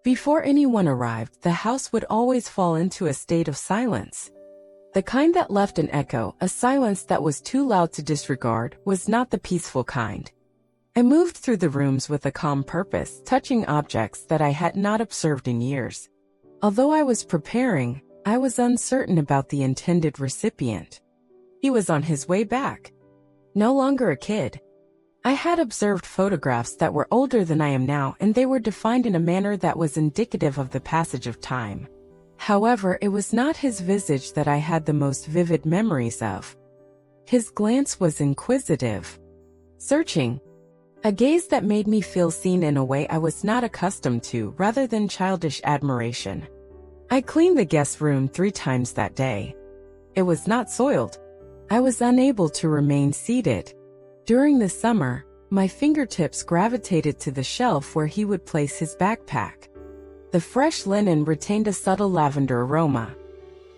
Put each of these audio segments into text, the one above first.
Before anyone arrived, the house would always fall into a state of silence. The kind that left an echo, a silence that was too loud to disregard, was not the peaceful kind. I moved through the rooms with a calm purpose, touching objects that I had not observed in years. Although I was preparing, I was uncertain about the intended recipient. He was on his way back. No longer a kid. I had observed photographs that were older than I am now, and they were defined in a manner that was indicative of the passage of time. However, it was not his visage that I had the most vivid memories of. His glance was inquisitive, searching, a gaze that made me feel seen in a way I was not accustomed to, rather than childish admiration. I cleaned the guest room 3 times that day. It was not soiled. I was unable to remain seated. During the summer, my fingertips gravitated to the shelf where he would place his backpack. The fresh linen retained a subtle lavender aroma.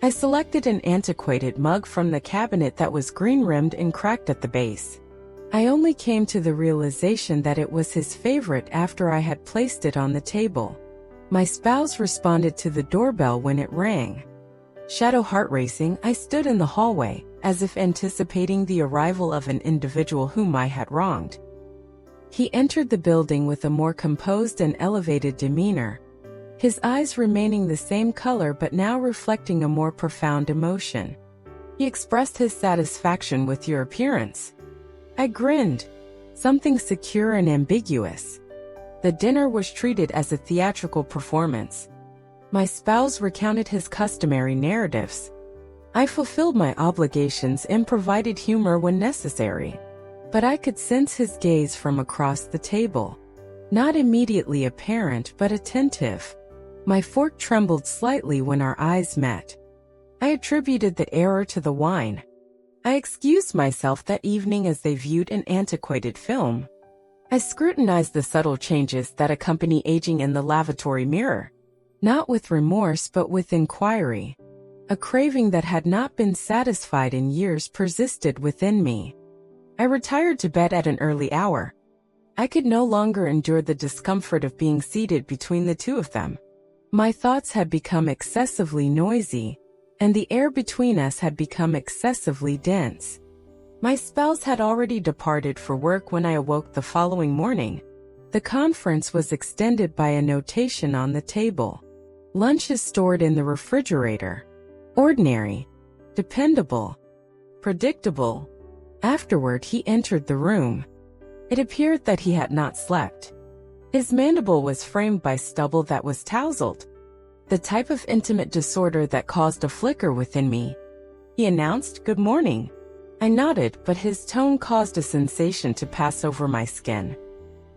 I selected an antiquated mug from the cabinet that was green-rimmed and cracked at the base. I only came to the realization that it was his favorite after I had placed it on the table. My spouse responded to the doorbell when it rang. Shadow heart racing, I stood in the hallway, as if anticipating the arrival of an individual whom I had wronged. He entered the building with a more composed and elevated demeanor, his eyes remaining the same color but now reflecting a more profound emotion. He expressed his satisfaction with your appearance. I grinned, something secure and ambiguous. The dinner was treated as a theatrical performance. My spouse recounted his customary narratives. I fulfilled my obligations and provided humor when necessary. But I could sense his gaze from across the table. Not immediately apparent but attentive. My fork trembled slightly when our eyes met. I attributed the error to the wine. I excused myself that evening as they viewed an antiquated film. I scrutinized the subtle changes that accompany aging in the lavatory mirror. Not with remorse but with inquiry. A craving that had not been satisfied in years persisted within me. I retired to bed at an early hour. I could no longer endure the discomfort of being seated between the two of them. My thoughts had become excessively noisy, and the air between us had become excessively dense. My spouse had already departed for work when I awoke the following morning. The conference was extended by a notation on the table. Lunch is stored in the refrigerator. Ordinary. Dependable. Predictable. Afterward, he entered the room. It appeared that he had not slept. His mandible was framed by stubble that was tousled. The type of intimate disorder that caused a flicker within me. He announced, "Good morning." I nodded, but his tone caused a sensation to pass over my skin.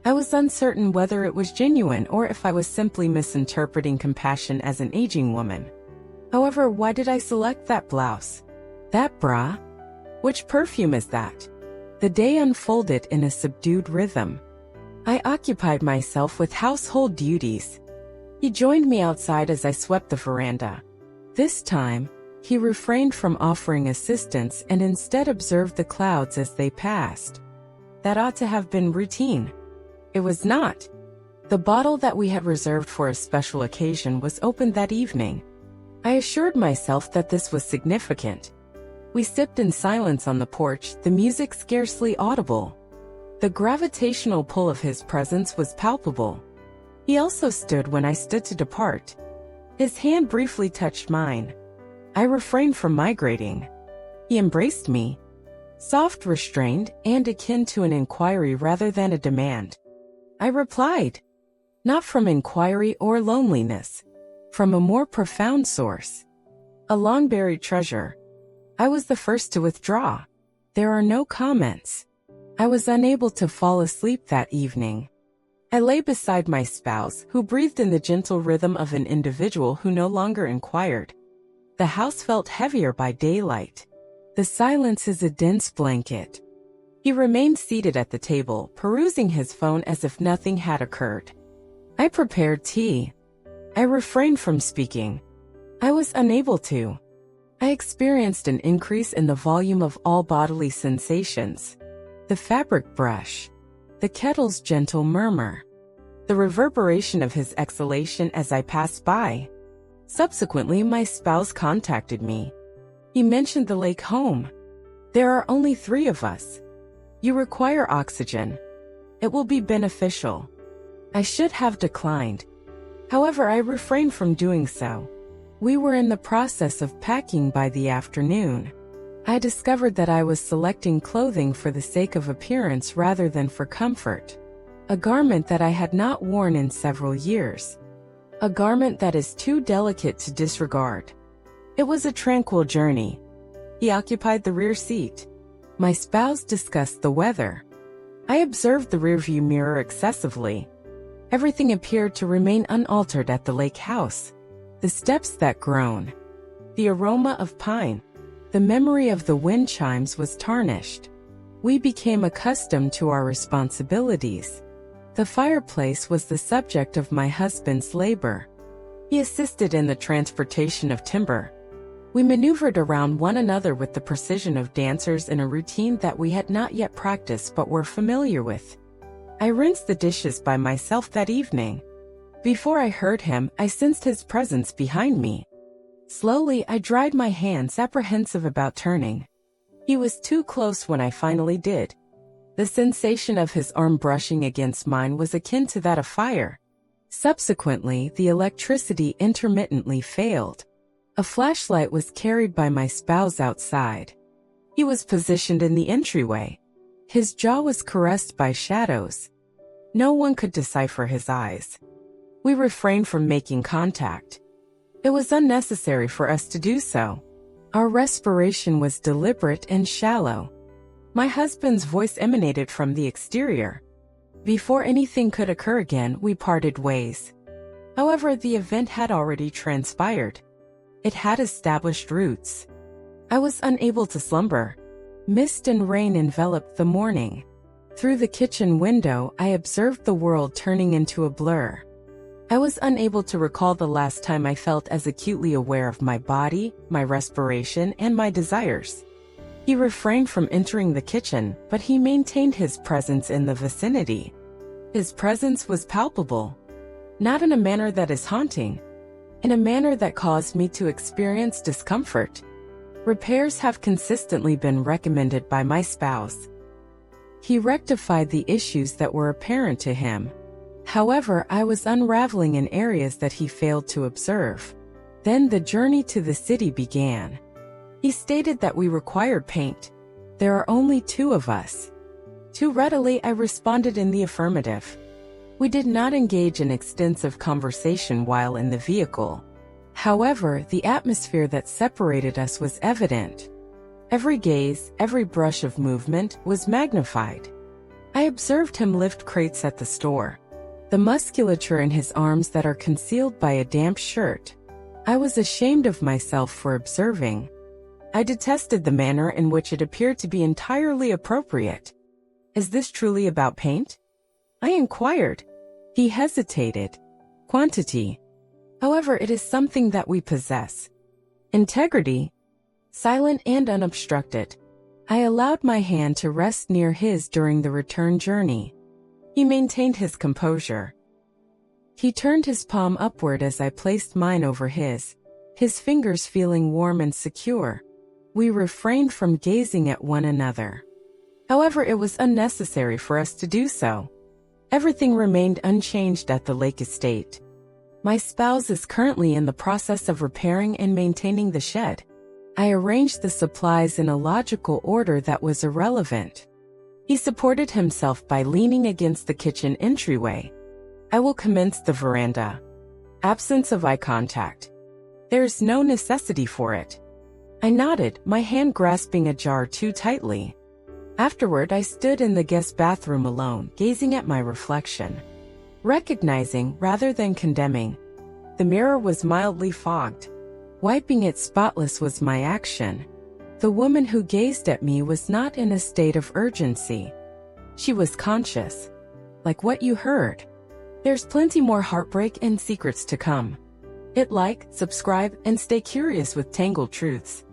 I was uncertain whether it was genuine or if I was simply misinterpreting compassion as an aging woman. However, why did I select that blouse? That bra? Which perfume is that? The day unfolded in a subdued rhythm. I occupied myself with household duties. He joined me outside as I swept the veranda. This time, he refrained from offering assistance and instead observed the clouds as they passed. That ought to have been routine. It was not. The bottle that we had reserved for a special occasion was opened that evening. I assured myself that this was significant. We sipped in silence on the porch, the music scarcely audible. The gravitational pull of his presence was palpable. He also stood when I stood to depart. His hand briefly touched mine. I refrained from migrating. He embraced me. Soft, restrained, and akin to an inquiry rather than a demand. I replied. Not from inquiry or loneliness. From a more profound source. A long-buried treasure. I was the first to withdraw. There are no comments. I was unable to fall asleep that evening. I lay beside my spouse, who breathed in the gentle rhythm of an individual who no longer inquired. The house felt heavier by daylight. The silence is a dense blanket. He remained seated at the table, perusing his phone as if nothing had occurred. I prepared tea. I refrained from speaking. I was unable to. I experienced an increase in the volume of all bodily sensations. The fabric brush. The kettle's gentle murmur. the reverberation of his exhalation as I passed by. Subsequently, my spouse contacted me. He mentioned the lake home. There are only 3 of us. You require oxygen. It will be beneficial. I should have declined. However, I refrained from doing so. We were in the process of packing by the afternoon. I discovered that I was selecting clothing for the sake of appearance rather than for comfort. A garment that I had not worn in several years. A garment that is too delicate to disregard. It was a tranquil journey. He occupied the rear seat. My spouse discussed the weather. I observed the rearview mirror excessively. Everything appeared to remain unaltered at the lake house. The steps that groan. The aroma of pine. The memory of the wind chimes was tarnished. We became accustomed to our responsibilities. The fireplace was the subject of my husband's labor. He assisted in the transportation of timber. We maneuvered around one another with the precision of dancers in a routine that we had not yet practiced but were familiar with. I rinsed the dishes by myself that evening. Before I heard him, I sensed his presence behind me. Slowly, I dried my hands, apprehensive about turning. He was too close when I finally did. The sensation of his arm brushing against mine was akin to that of fire. Subsequently, the electricity intermittently failed. A flashlight was carried by my spouse outside. He was positioned in the entryway. His jaw was caressed by shadows. No one could decipher his eyes. We refrained from making contact. It was unnecessary for us to do so. Our respiration was deliberate and shallow. My husband's voice emanated from the exterior. Before anything could occur again, we parted ways. However, the event had already transpired. It had established roots. I was unable to slumber. Mist and rain enveloped the morning. Through the kitchen window, I observed the world turning into a blur. I was unable to recall the last time I felt as acutely aware of my body, my respiration, and my desires. He refrained from entering the kitchen, but he maintained his presence in the vicinity. His presence was palpable. Not in a manner that is haunting. In a manner that caused me to experience discomfort. Repairs have consistently been recommended by my spouse. He rectified the issues that were apparent to him. However, I was unraveling in areas that he failed to observe. Then the journey to the city began. He stated that we required paint. There are only 2 of us. Too readily, I responded in the affirmative. We did not engage in extensive conversation while in the vehicle. However, the atmosphere that separated us was evident. Every gaze, every brush of movement was magnified. I observed him lift crates at the store. The musculature in his arms that are concealed by a damp shirt. I was ashamed of myself for observing. I detested the manner in which it appeared to be entirely appropriate. Is this truly about paint? I inquired. He hesitated. Quantity. However, it is something that we possess. Integrity. Silent and unobstructed. I allowed my hand to rest near his during the return journey. He maintained his composure. He turned his palm upward as I placed mine over his fingers feeling warm and secure. We refrained from gazing at one another. However, it was unnecessary for us to do so. Everything remained unchanged at the lake estate. My spouse is currently in the process of repairing and maintaining the shed. I arranged the supplies in a logical order that was irrelevant. He supported himself by leaning against the kitchen entryway. I will commence the veranda. Absence of eye contact. There's no necessity for it. I nodded, my hand grasping a jar too tightly. Afterward, I stood in the guest bathroom alone, gazing at my reflection. Recognizing, rather than condemning. The mirror was mildly fogged. Wiping it spotless was my action. The woman who gazed at me was not in a state of urgency. She was conscious. Like what you heard. There's plenty more heartbreak and secrets to come. Hit like, subscribe, and stay curious with Tangled Truths.